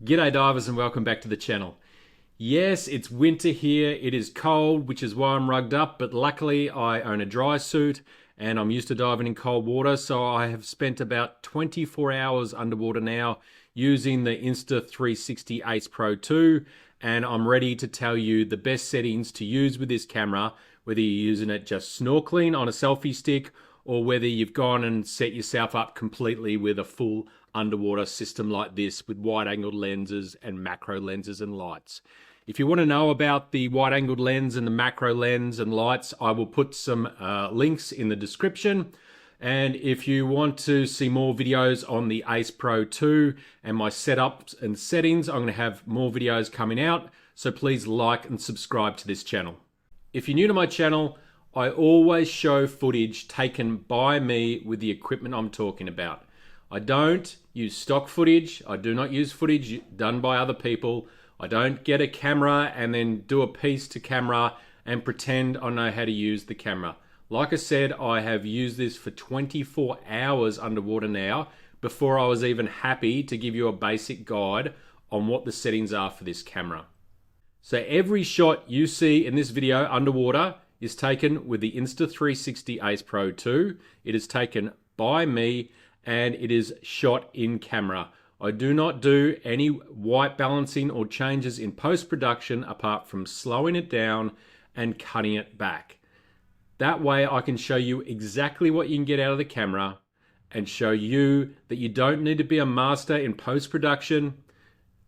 G'day divers and welcome back to the channel. Yes, it's winter here, it is cold, which is why I'm rugged up, but luckily I own a dry suit and I'm used to diving in cold water, so I have spent about 24 hours underwater now using the Insta360 AcePro 2, and I'm ready to tell you the best settings to use with this camera, whether you're using it just snorkeling on a selfie stick or whether you've gone and set yourself up completely with a full underwater system like this with wide-angled lenses and macro lenses and lights. If you want to know about the wide-angled lens and the macro lens and lights, I will put some links in the description. And if you want to see more videos on the AcePro 2 and my setups and settings, I'm going to have more videos coming out. So please like and subscribe to this channel. If you're new to my channel, I always show footage taken by me with the equipment I'm talking about. I don't use stock footage. I do not use footage done by other people. I don't get a camera and then do a piece to camera and pretend I know how to use the camera. Like I said, I have used this for 24 hours underwater now before I was even happy to give you a basic guide on what the settings are for this camera. So every shot you see in this video underwater is taken with the Insta360 AcePro 2. It is taken by me and it is shot in camera. I do not do any white balancing or changes in post-production apart from slowing it down and cutting it back. That way I can show you exactly what you can get out of the camera and show you that you don't need to be a master in post-production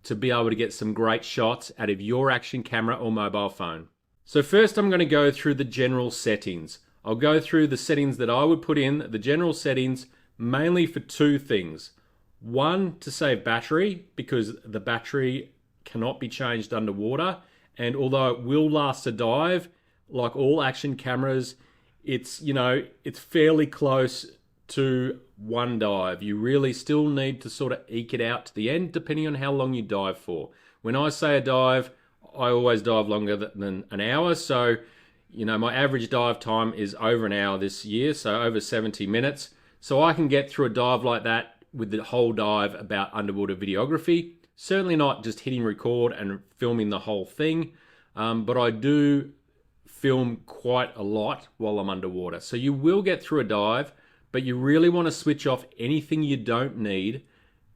to be able to get some great shots out of your action camera or mobile phone. So first I'm going to go through the general settings. I'll go through the settings that I would put in, the general settings, mainly for two things. One, to save battery, because the battery cannot be changed underwater, and although it will last a dive, like all action cameras, it's fairly close to one dive. You really still need to sort of eke it out to the end depending on how long you dive for. When I say a dive, I always dive longer than an hour, so my average dive time is over an hour this year, so over 70 minutes. So I can get through a dive like that with the whole dive about underwater videography. Certainly not just hitting record and filming the whole thing, but I do film quite a lot while I'm underwater. So you will get through a dive, but you really want to switch off anything you don't need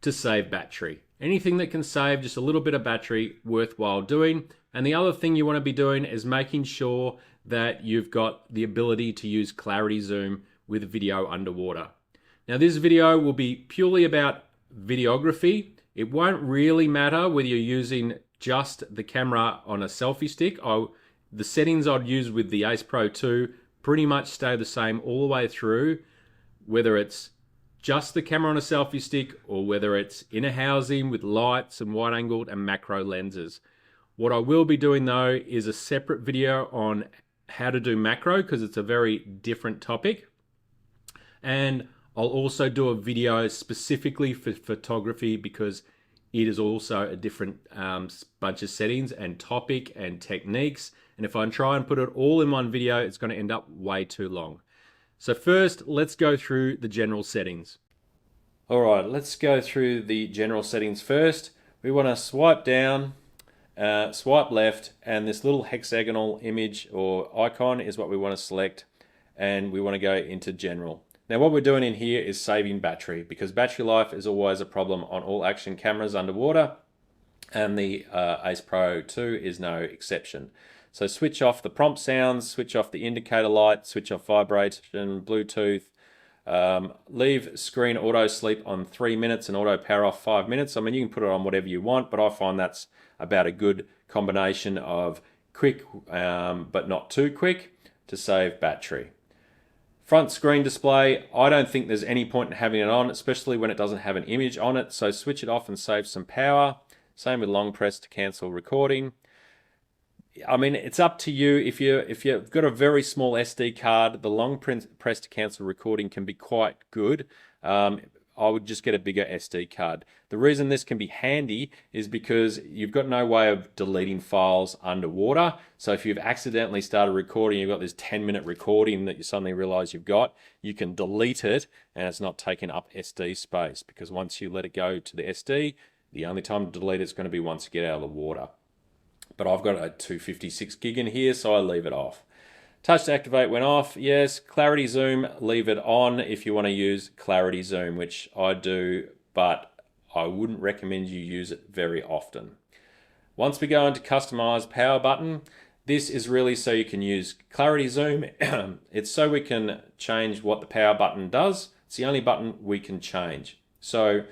to save battery. Anything that can save just a little bit of battery, worthwhile doing. And the other thing you want to be doing is making sure that you've got the ability to use clarity zoom with video underwater. Now this video will be purely about videography. It won't really matter whether you're using just the camera on a selfie stick. The settings I'd use with the AcePro 2 pretty much stay the same all the way through, whether it's just the camera on a selfie stick or whether it's in a housing with lights and wide angled and macro lenses. What I will be doing though is a separate video on how to do macro because it's a very different topic. And I'll also do a video specifically for photography because it is also a different bunch of settings and topic and techniques. And if I try and put it all in one video, it's going to end up way too long. So first, let's go through the general settings. All right, let's go through the general settings first. We want to swipe down, swipe left, and this little hexagonal image or icon is what we want to select, and we want to go into general. Now what we're doing in here is saving battery because battery life is always a problem on all action cameras underwater, and the AcePro 2 is no exception. So switch off the prompt sounds, switch off the indicator light, switch off vibration, Bluetooth, leave screen auto sleep on 3 minutes and auto power off 5 minutes. I mean, you can put it on whatever you want, but I find that's about a good combination of quick but not too quick to save battery. Front screen display, I don't think there's any point in having it on, especially when it doesn't have an image on it, so switch it off and save some power. Same with long press to cancel recording. I mean, it's up to you. If you've got a very small SD card, the long press to cancel recording can be quite good. I would just get a bigger SD card. The reason this can be handy is because you've got no way of deleting files underwater. So if you've accidentally started recording, you've got this 10-minute recording that you suddenly realize you've got, you can delete it and it's not taking up SD space, because once you let it go to the SD, The only time to delete it's going to be once you get out of the water. But I've got a 256 gig in here, so I leave it off. Touch to activate went off. Yes, clarity zoom, leave it on if you want to use clarity zoom, which I do, but I wouldn't recommend you use it very often. Once we go into customize power button, this is really so you can use clarity zoom. It's so we can change what the power button does. It's the only button we can change. So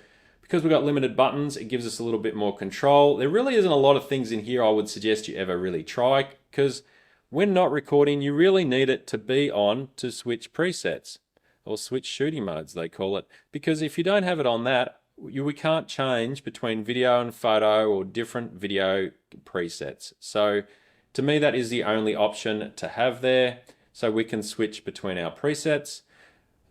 because we've got limited buttons, it gives us a little bit more control. There really isn't a lot of things in here I would suggest you ever really try, because when not recording, you really need it to be on to switch presets, or switch shooting modes, they call it. Because if you don't have it on that, we can't change between video and photo or different video presets. So to me, that is the only option to have there, so we can switch between our presets.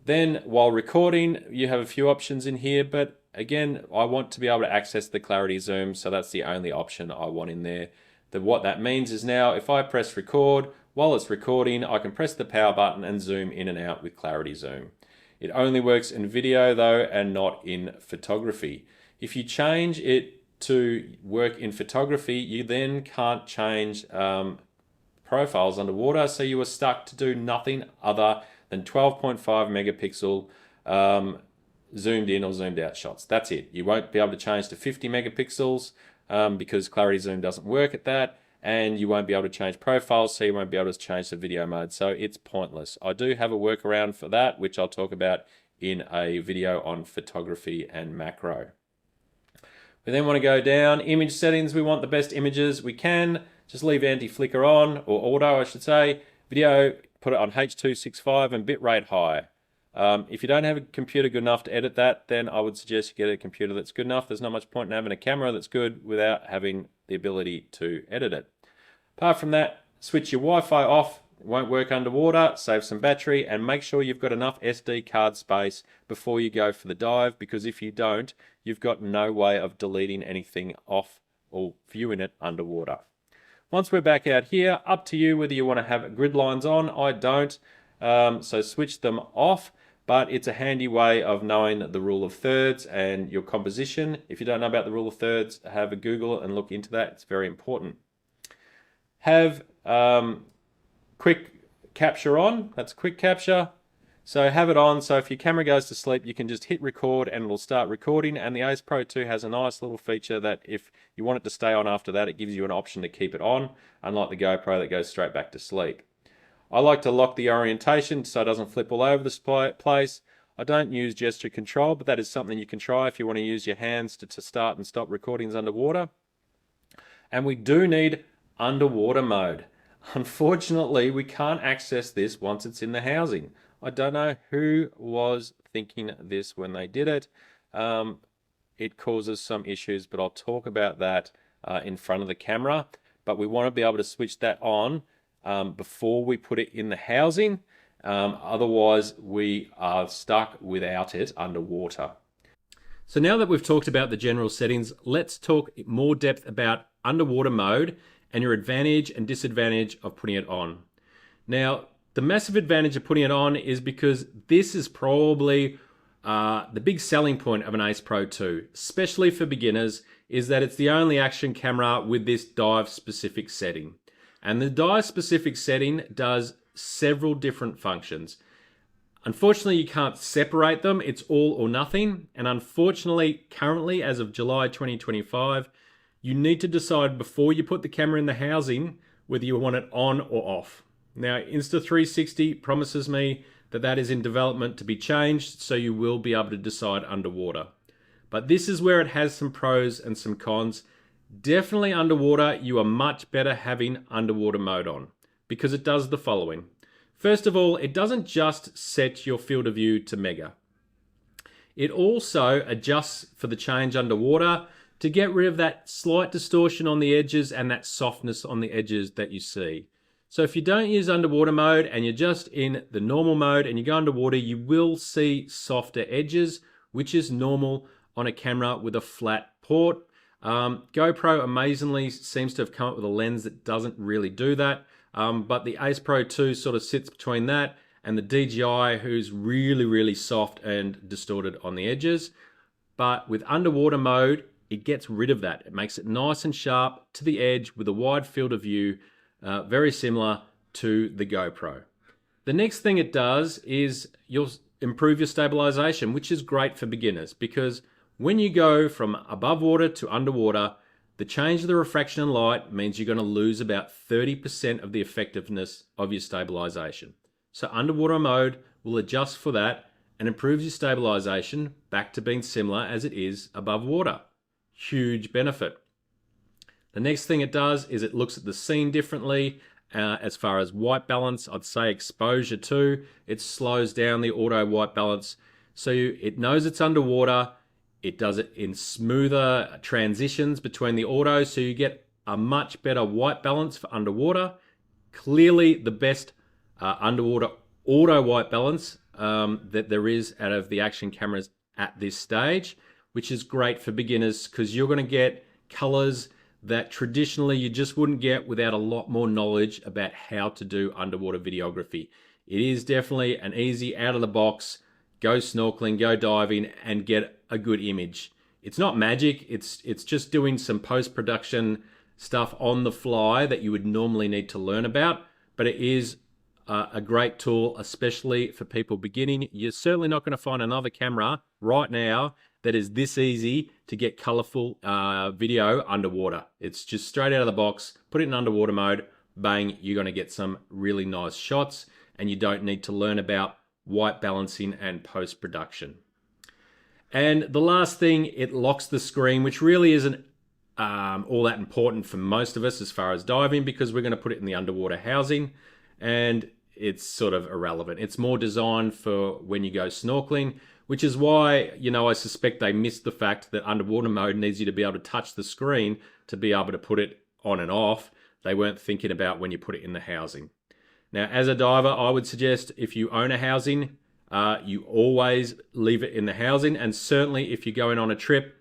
Then while recording, you have a few options in here, but again, I want to be able to access the clarity zoom, so that's the only option I want in there. What that means is now if I press record, while it's recording, I can press the power button and zoom in and out with clarity zoom. It only works in video though, and not in photography. If you change it to work in photography, you then can't change profiles underwater, so you are stuck to do nothing other than 12.5 megapixel zoomed in or zoomed out shots. That's it. You won't be able to change to 50 megapixels because clarity zoom doesn't work at that, and you won't be able to change profiles, so you won't be able to change the video mode, so it's pointless. I do have a workaround for that, which I'll talk about in a video on photography and macro. We then want to go down, image settings. We want the best images we can. Just leave anti-flicker on, or auto I should say. Video, put it on H.265 and bitrate high. If you don't have a computer good enough to edit that, then I would suggest you get a computer that's good enough. There's not much point in having a camera that's good without having the ability to edit it. Apart from that, switch your Wi-Fi off. It won't work underwater. Save some battery, and make sure you've got enough SD card space before you go for the dive, because if you don't, you've got no way of deleting anything off or viewing it underwater. Once we're back out here, up to you whether you want to have grid lines on. I don't, so switch them off. But it's a handy way of knowing the rule of thirds and your composition. If you don't know about the rule of thirds, have a Google and look into that. It's very important. Have quick capture on. That's quick capture. So have it on, so if your camera goes to sleep, you can just hit record and it'll start recording. And the AcePro 2 has a nice little feature that if you want it to stay on after that, it gives you an option to keep it on, unlike the GoPro that goes straight back to sleep. I like to lock the orientation so it doesn't flip all over the place. I don't use gesture control, but that is something you can try if you want to use your hands to start and stop recordings underwater. And we do need underwater mode. Unfortunately, we can't access this once it's in the housing. I don't know who was thinking this when they did it. It causes some issues, but I'll talk about that in front of the camera. But we want to be able to switch that on before we put it in the housing. Otherwise, we are stuck without it underwater. So now that we've talked about the general settings, let's talk more depth about underwater mode and your advantage and disadvantage of putting it on. Now, the massive advantage of putting it on is because this is probably the big selling point of an AcePro 2, especially for beginners, is that it's the only action camera with this dive-specific setting. And the dive-specific setting does several different functions. Unfortunately, you can't separate them. It's all or nothing. And unfortunately, currently, as of July 2025, you need to decide before you put the camera in the housing whether you want it on or off. Now, Insta360 promises me that that is in development to be changed, so you will be able to decide underwater. But this is where it has some pros and some cons. Definitely underwater, you are much better having underwater mode on because it does the following. First of all, it doesn't just set your field of view to mega. It also adjusts for the change underwater to get rid of that slight distortion on the edges and that softness on the edges that you see. So if you don't use underwater mode and you're just in the normal mode and you go underwater, you will see softer edges, which is normal on a camera with a flat port. GoPro amazingly seems to have come up with a lens that doesn't really do that, but the AcePro 2 sort of sits between that and the DJI, who's really, really soft and distorted on the edges. But with underwater mode, it gets rid of that. It makes it nice and sharp to the edge with a wide field of view, very similar to the GoPro. The next thing it does is you'll improve your stabilization, which is great for beginners, because when you go from above water to underwater, the change of the refraction and light means you're going to lose about 30% of the effectiveness of your stabilization. So underwater mode will adjust for that and improves your stabilization back to being similar as it is above water. Huge benefit. The next thing it does is it looks at the scene differently. As far as white balance, I'd say exposure too. It slows down the auto white balance. So it knows it's underwater. It does it in smoother transitions between the auto, so you get a much better white balance for underwater. Clearly the best underwater auto white balance that there is out of the action cameras at this stage, which is great for beginners because you're going to get colors that traditionally you just wouldn't get without a lot more knowledge about how to do underwater videography. It is definitely an easy out of the box, go snorkeling, go diving and get a good image. It's not magic, it's just doing some post-production stuff on the fly that you would normally need to learn about, but it is a great tool, especially for people beginning. You're certainly not going to find another camera right now that is this easy to get colorful video underwater. It's just straight out of the box, put it in underwater mode, bang, you're going to get some really nice shots, and you don't need to learn about white balancing and post-production. And the last thing, it locks the screen, which really isn't all that important for most of us as far as diving, because we're going to put it in the underwater housing and it's sort of irrelevant. It's more designed for when you go snorkeling, which is why, you know, I suspect they missed the fact that underwater mode needs you to be able to touch the screen to be able to put it on and off. They weren't thinking about when you put it in the housing. Now, as a diver, I would suggest if you own a housing, you always leave it in the housing. And certainly if you're going on a trip,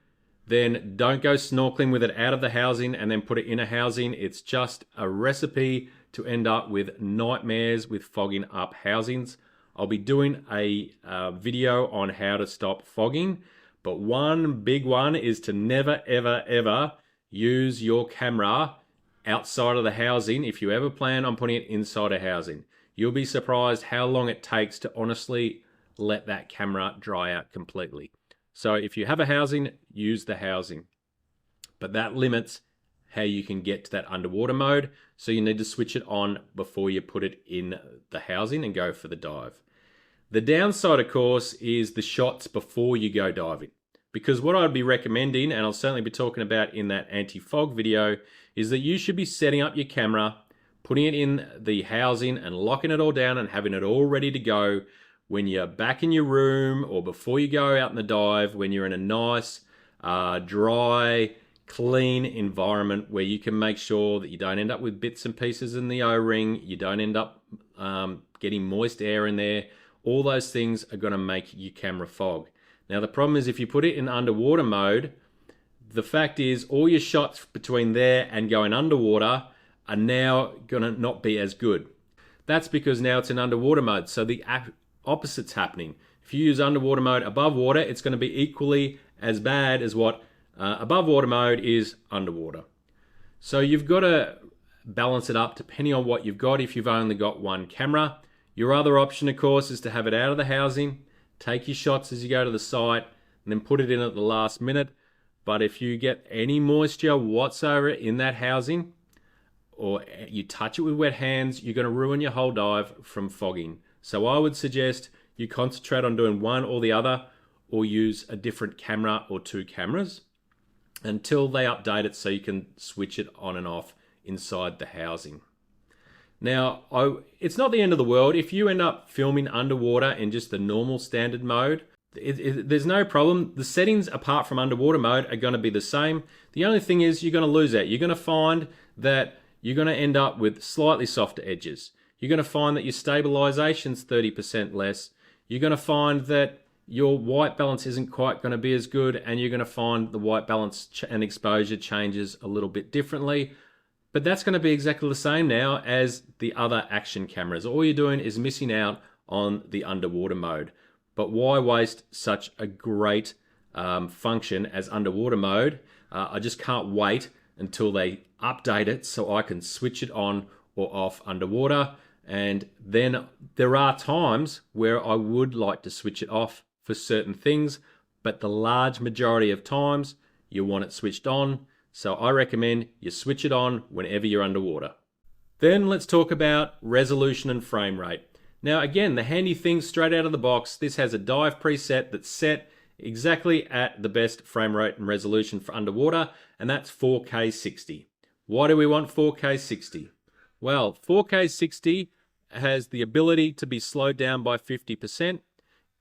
then don't go snorkeling with it out of the housing and then put it in a housing. It's just a recipe to end up with nightmares with fogging up housings. I'll be doing a video on how to stop fogging, but one big one is to never, ever, ever use your camera outside of the housing if you ever plan on putting it inside a housing. You'll be surprised how long it takes to honestly let that camera dry out completely. So if you have a housing, use the housing. But that limits how you can get to that underwater mode, so you need to switch it on before you put it in the housing and go for the dive. The downside, of course, is the shots before you go diving. Because what I'd be recommending, and I'll certainly be talking about in that anti-fog video, is that you should be setting up your camera, putting it in the housing and locking it all down and having it all ready to go when you're back in your room or before you go out in the dive, when you're in a nice, dry, clean environment where you can make sure that you don't end up with bits and pieces in the O-ring, you don't end up getting moist air in there. All those things are going to make your camera fog. Now the problem is if you put it in underwater mode, the fact is all your shots between there and going underwater are now going to not be as good. That's because now it's in underwater mode, so the opposite's happening. If you use underwater mode above water, it's going to be equally as bad as what above water mode is underwater. So you've got to balance it up depending on what you've got if you've only got one camera. Your other option, of course, is to have it out of the housing, take your shots as you go to the site, and then put it in at the last minute. But if you get any moisture whatsoever in that housing, or you touch it with wet hands, you're going to ruin your whole dive from fogging. So I would suggest you concentrate on doing one or the other, or use a different camera or two cameras until they update it so you can switch it on and off inside the housing. Now, it's not the end of the world. If you end up filming underwater in just the normal standard mode, there's no problem. The settings apart from underwater mode are going to be the same. The only thing is you're going to lose out. You're going to find that you're going to end up with slightly softer edges. You're going to find that your stabilization's 30% less. You're going to find that your white balance isn't quite going to be as good, and you're going to find the white balance and exposure changes a little bit differently. But that's going to be exactly the same now as the other action cameras. All you're doing is missing out on the underwater mode. But why waste such a great function as underwater mode I just can't wait until they update it so I can switch it on or off underwater. And then there are times where I would like to switch it off for certain things, but the large majority of times you want it switched on. So I recommend you switch it on whenever you're underwater. Then let's talk about resolution and frame rate. Now again, the handy thing straight out of the box, this has a dive preset that's set exactly at the best frame rate and resolution for underwater, and that's 4K 60. Why do we want 4K 60? Well, 4K 60 has the ability to be slowed down by 50%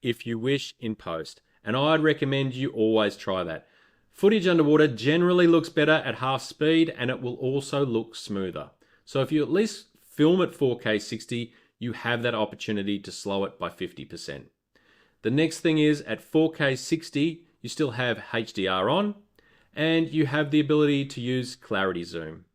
if you wish in post, and I'd recommend you always try that. Footage underwater generally looks better at half speed, and it will also look smoother. So if you at least film at 4K 60, you have that opportunity to slow it by 50%. The next thing is at 4K 60, you still have HDR on, and you have the ability to use clarity zoom.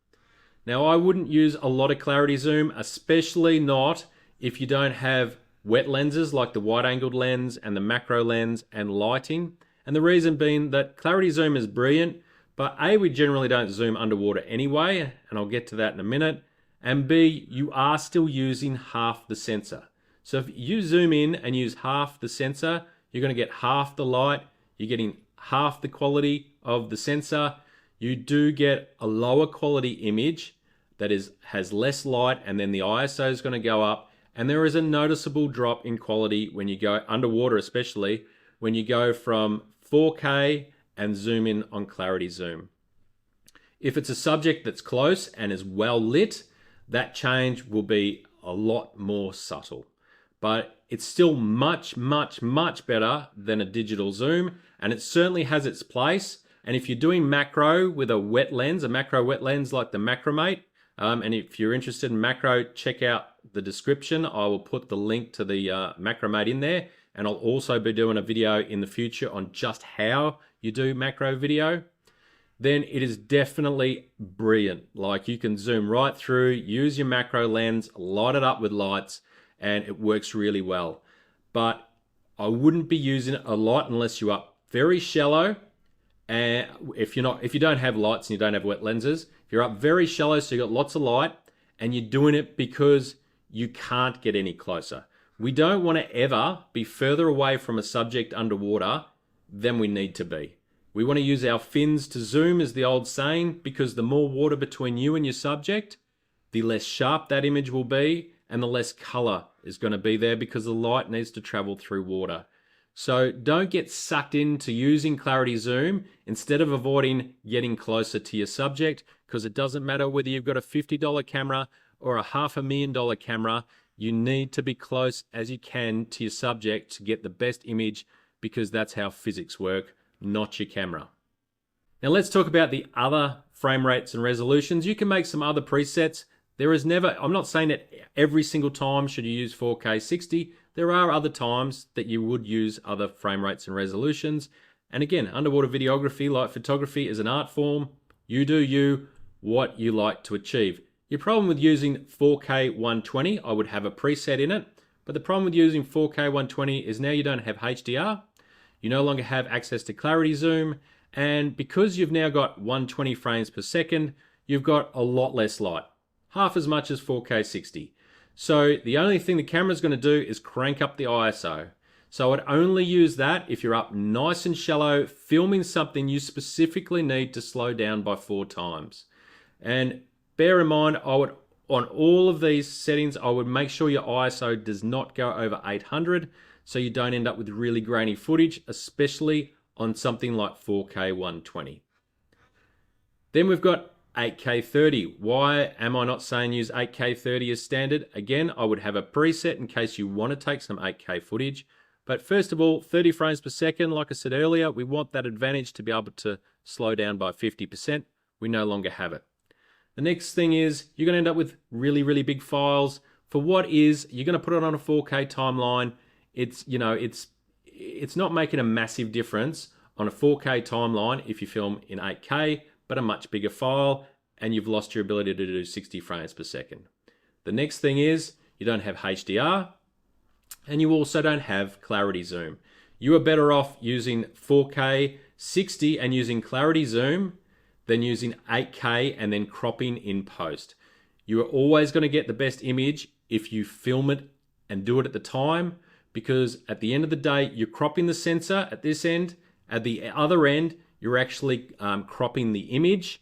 Now I wouldn't use a lot of clarity zoom, especially not if you don't have wet lenses like the wide-angled lens and the macro lens and lighting. And the reason being that clarity zoom is brilliant, but A, we generally don't zoom underwater anyway, and I'll get to that in a minute. And B, you are still using half the sensor. So if you zoom in and use half the sensor, you're going to get half the light, you're getting half the quality of the sensor. You do get a lower quality image that has less light, and then the ISO is going to go up, and there is a noticeable drop in quality when you go underwater, especially when you go from 4K and zoom in on clarity zoom. If it's a subject that's close and is well lit, that change will be a lot more subtle. But it's still much, much, much better than a digital zoom, and it certainly has its place. And if you're doing macro with a wet lens, a macro wet lens like the Macromate, and if you're interested in macro, check out the description. I will put the link to the Macromate in there, and I'll also be doing a video in the future on just how you do macro video. Then it is definitely brilliant. Like, you can zoom right through, use your macro lens, light it up with lights, and it works really well. But I wouldn't be using it a lot unless you're up very shallow, and if you don't have lights and you don't have wet lenses. If you're up very shallow, so you've got lots of light, and you're doing it because you can't get any closer. We don't want to ever be further away from a subject underwater than we need to be. We want to use our fins to zoom, is the old saying, because the more water between you and your subject, the less sharp that image will be, and the less color is going to be there because the light needs to travel through water. So don't get sucked into using clarity zoom instead of avoiding getting closer to your subject, because it doesn't matter whether you've got a $50 camera or a $500,000 camera. You need to be close as you can to your subject to get the best image, because that's how physics work, not your camera. Now let's talk about the other frame rates and resolutions. You can make some other presets. I'm not saying that every single time should you use 4K 60. There are other times that you would use other frame rates and resolutions. And again, underwater videography, like photography, is an art form. You do you, what you like to achieve. Your problem with using 4K 120, I would have a preset in it. But the problem with using 4K 120 is now you don't have HDR. You no longer have access to clarity zoom. And because you've now got 120 frames per second, you've got a lot less light. Half as much as 4K 60. So the only thing the camera's going to do is crank up the ISO. So I'd only use that if you're up nice and shallow, filming something you specifically need to slow down by 4 times. And bear in mind, on all of these settings, I would make sure your ISO does not go over 800, so you don't end up with really grainy footage, especially on something like 4K 120. Then we've got 8K 30. Why am I not saying use 8K 30 as standard? Again, I would have a preset in case you want to take some 8K footage. But first of all, 30 frames per second, like I said earlier, we want that advantage to be able to slow down by 50%. We no longer have it. The next thing is you're going to end up with really, really big files. For what is, you're going to put it on a 4K timeline. It's not making a massive difference on a 4K timeline if you film in 8K, but a much bigger file, and you've lost your ability to do 60 frames per second. The next thing is you don't have HDR, and you also don't have clarity zoom. You are better off using 4K 60 and using clarity zoom than using 8K and then cropping in post. You are always going to get the best image if you film it and do it at the time, because at the end of the day, you're cropping the sensor at this end. At the other end, you're actually cropping the image,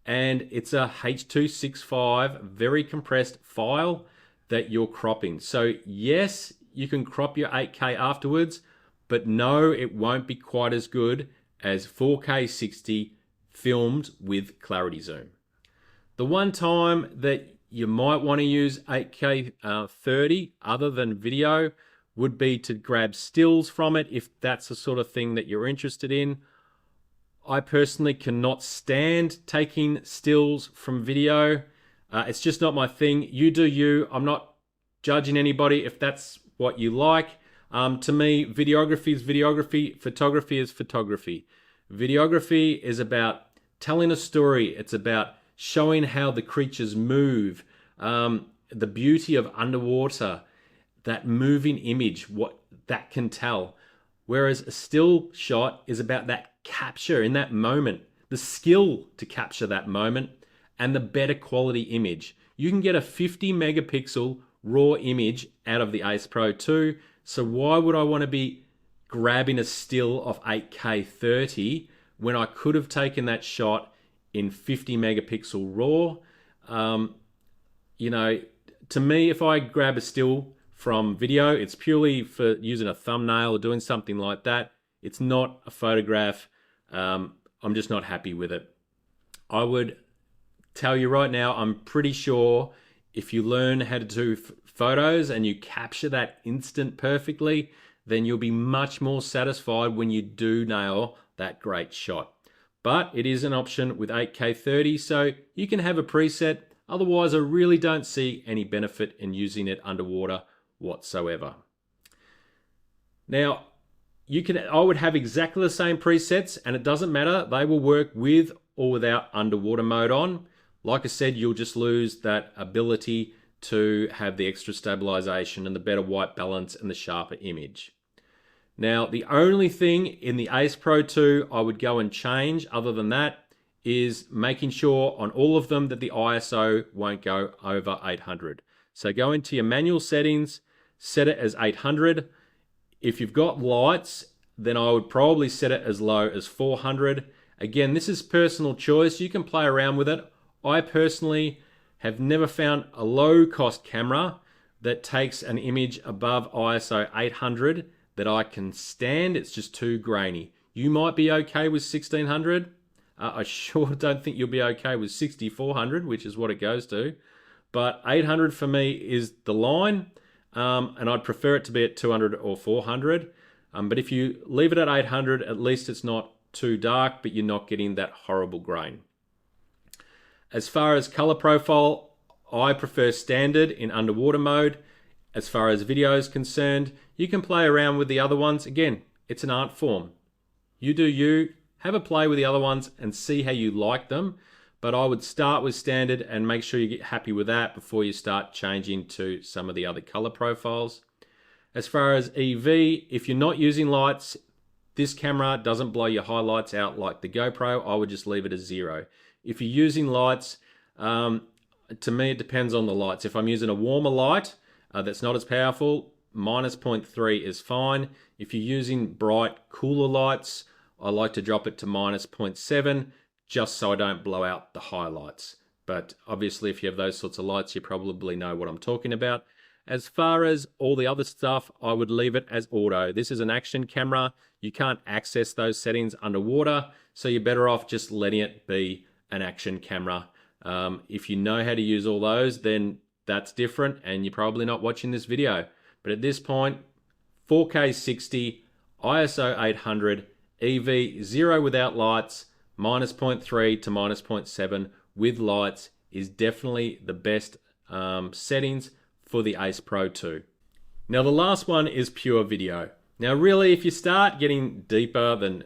and it's a H.265 very compressed file that you're cropping. So yes, you can crop your 8K afterwards, but no, it won't be quite as good as 4K 60 filmed with clarity zoom. The one time that you might want to use 8K 30 other than video would be to grab stills from it, if that's the sort of thing that you're interested in. I personally cannot stand taking stills from video. It's just not my thing. You do you. I'm not judging anybody if that's what you like. To me, videography is videography, photography is photography. Videography is about telling a story. It's about showing how the creatures move, the beauty of underwater, that moving image, what that can tell. Whereas a still shot is about that capture in that moment, the skill to capture that moment, and the better quality image. You can get a 50 megapixel raw image out of the AcePro 2, so why would I want to be grabbing a still of 8K 30 when I could have taken that shot in 50 megapixel raw? You know, to me, if I grab a still from video, it's purely for using a thumbnail or doing something like that. It's not a photograph. I'm just not happy with it. I would tell you right now, I'm pretty sure if you learn how to do photos and you capture that instant perfectly, then you'll be much more satisfied when you do nail that great shot. But it is an option with 8K 30, so you can have a preset. Otherwise, I really don't see any benefit in using it underwater whatsoever. Now, I would have exactly the same presets, and it doesn't matter. They will work with or without underwater mode on. Like I said, you'll just lose that ability to have the extra stabilization and the better white balance and the sharper image. Now, the only thing in the AcePro 2 I would go and change other than that is making sure on all of them that the ISO won't go over 800. So go into your manual settings, set it as 800. If you've got lights, then I would probably set it as low as 400. Again, this is personal choice. You can play around with it. I personally have never found a low-cost camera that takes an image above ISO 800 that I can stand. It's just too grainy. You might be okay with 1600. I sure don't think you'll be okay with 6400, which is what it goes to. But 800 for me is the line, and I'd prefer it to be at 200 or 400. But if you leave it at 800, at least it's not too dark, but you're not getting that horrible grain. As far as color profile, I prefer standard in underwater mode. As far as video is concerned, you can play around with the other ones. Again, it's an art form. You do you, have a play with the other ones and see how you like them. But I would start with standard and make sure you get happy with that before you start changing to some of the other color profiles. As far as EV, if you're not using lights, this camera doesn't blow your highlights out like the GoPro. I would just leave it as 0. If you're using lights, to me it depends on the lights. If I'm using a warmer light that's not as powerful, minus 0.3 is fine. If you're using bright, cooler lights, I like to drop it to minus 0.7 just so I don't blow out the highlights. But obviously if you have those sorts of lights, you probably know what I'm talking about. As far as all the other stuff, I would leave it as auto. This is an action camera. You can't access those settings underwater, so you're better off just letting it be an action camera. If you know how to use all those, then that's different and you're probably not watching this video. But at this point, 4K 60, ISO 800, EV 0 without lights, minus 0.3 to minus 0.7 with lights is definitely the best settings for the AcePro 2. Now the last one is pure video. Now really, if you start getting deeper than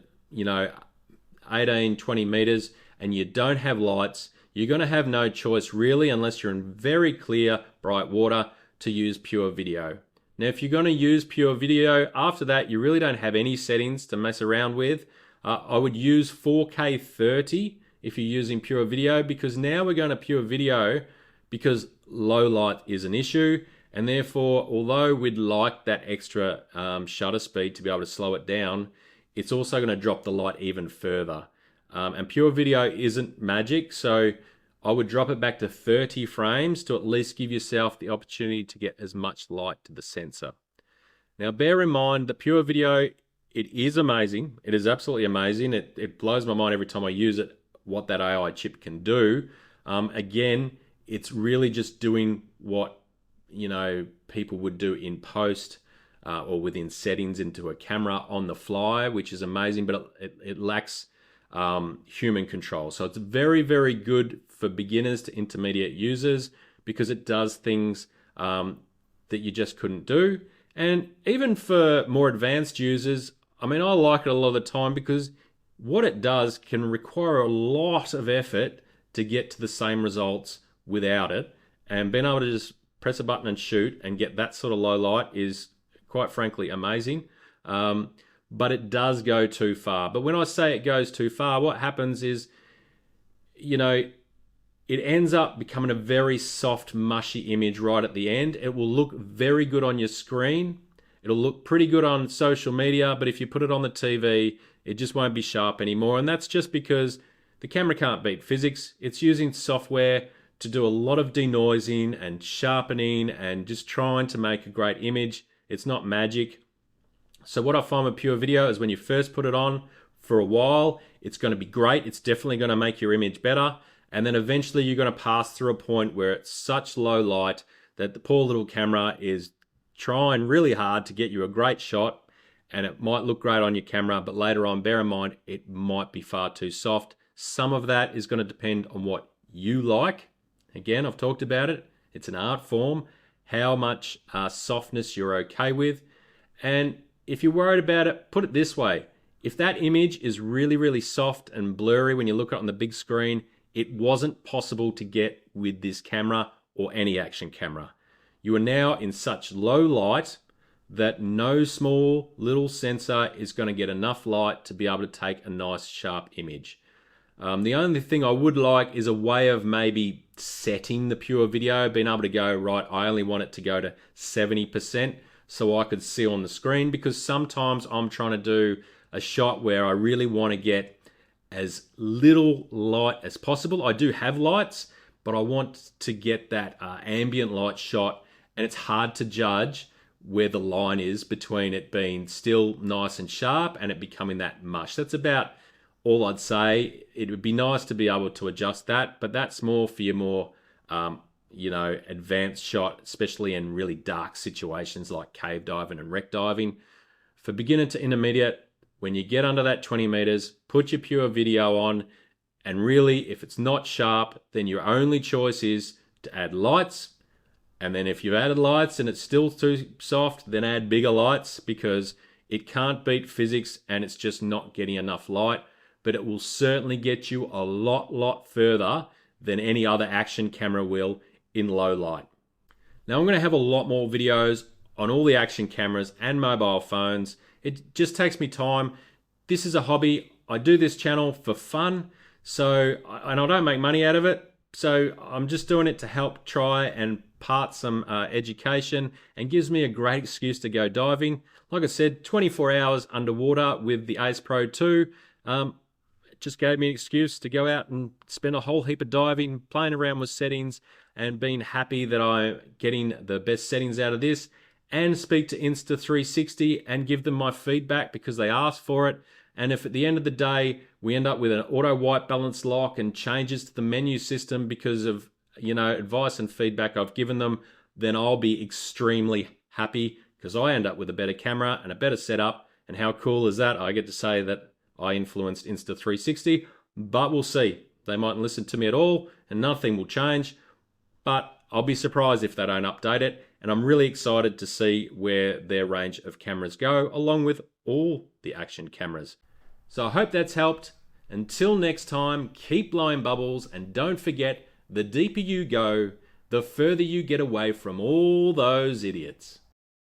18, 20 meters and you don't have lights, you're going to have no choice really, unless you're in very clear, bright water, to use pure video. Now if you're going to use pure video, after that you really don't have any settings to mess around with. I would use 4K 30 if you're using pure video, because now we're going to pure video because low light is an issue, and therefore, although we'd like that extra shutter speed to be able to slow it down, it's also going to drop the light even further. And pure video isn't magic, so I would drop it back to 30 frames to at least give yourself the opportunity to get as much light to the sensor. Now, bear in mind that pure video, it is amazing. It is absolutely amazing. It blows my mind every time I use it, what that AI chip can do. Again, it's really just doing what, you know, people would do in post or within settings into a camera on the fly, which is amazing, but it lacks human control. So it's very, very good for beginners to intermediate users because it does things that you just couldn't do. And even for more advanced users, I mean, I like it a lot of the time because what it does can require a lot of effort to get to the same results without it. And being able to just press a button and shoot and get that sort of low light is quite frankly amazing. But it does go too far. But when I say it goes too far, what happens is, you know, it ends up becoming a very soft, mushy image right at the end. It will look very good on your screen. It'll look pretty good on social media, but if you put it on the TV, it just won't be sharp anymore. And that's just because the camera can't beat physics. It's using software to do a lot of denoising and sharpening and just trying to make a great image. It's not magic. So what I find with pure video is when you first put it on for a while, it's going to be great. It's definitely going to make your image better. And then eventually you're going to pass through a point where it's such low light that the poor little camera is trying really hard to get you a great shot, and it might look great on your camera, but later on, bear in mind, it might be far too soft. Some of that is going to depend on what you like. Again, I've talked about it. It's an art form, how much softness you're okay with. And if you're worried about it, put it this way. If that image is really, really soft and blurry when you look at it on the big screen, it wasn't possible to get with this camera or any action camera. You are now in such low light that no small little sensor is going to get enough light to be able to take a nice sharp image. The only thing I would like is a way of maybe setting the pure video, being able to go, right, I only want it to go to 70% so I could see on the screen, because sometimes I'm trying to do a shot where I really want to get as little light as possible. I do have lights, but I want to get that ambient light shot, and it's hard to judge where the line is between it being still nice and sharp and it becoming that mush. That's about all I'd say. It would be nice to be able to adjust that, but that's more for your more, you know, advanced shot, especially in really dark situations like cave diving and wreck diving. For beginner to intermediate, when you get under that 20 meters, put your pure video on, and really, if it's not sharp, then your only choice is to add lights. And then if you've added lights and it's still too soft, then add bigger lights, because it can't beat physics and it's just not getting enough light. But it will certainly get you a lot further than any other action camera will in low light. Now I'm going to have a lot more videos on all the action cameras and mobile phones. It just takes me time. This is a hobby. I do this channel for fun, and I don't make money out of it. So I'm just doing it to help try and part some education, and gives me a great excuse to go diving. Like I said, 24 hours underwater with the AcePro 2. It just gave me an excuse to go out and spend a whole heap of diving, playing around with settings, and being happy that I'm getting the best settings out of this, and speak to Insta360 and give them my feedback because they asked for it. And if at the end of the day we end up with an auto white balance lock and changes to the menu system because of, you know, advice and feedback I've given them, then I'll be extremely happy because I end up with a better camera and a better setup. And how cool is that? I get to say that I influenced Insta360, but we'll see. They mightn't listen to me at all and nothing will change, but I'll be surprised if they don't update it. And I'm really excited to see where their range of cameras go, along with all the action cameras. So I hope that's helped. Until next time, keep blowing bubbles, and don't forget, the deeper you go, the further you get away from all those idiots.